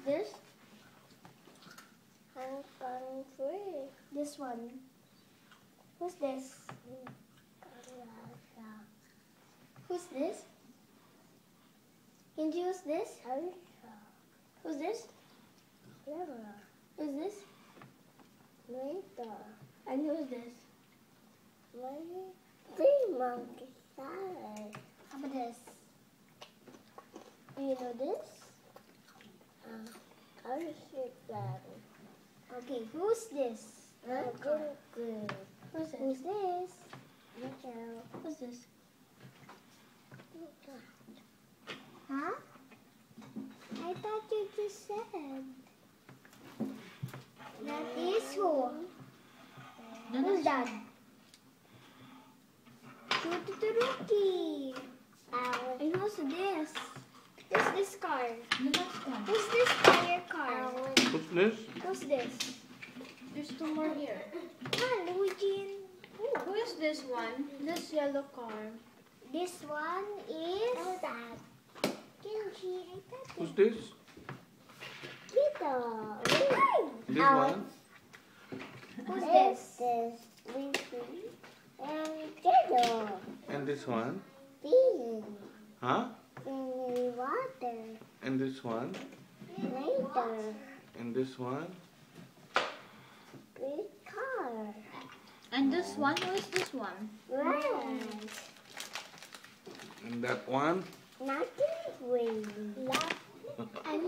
this? This one. Who's this? Who's this? Kenji, who's this? Who's this? Who's this? And who's this? How about this? Do you know this? Okay, who's this? Who's this? Who's this? Who's this? Huh? I thought you just said. That is who? Who's that? Tuturuki. And who's this? Who's this car? Who's this tire car? What's this? Who's this? There's two more here. Luigi. Who is this one? This yellow car. This one is Kenji. I thought Who's this? This one? Who's this? And this one? Bean. Huh? Water. And this one? Later. And this one? Big car. And this one? Who is this one? Red. And that one? Nothing. And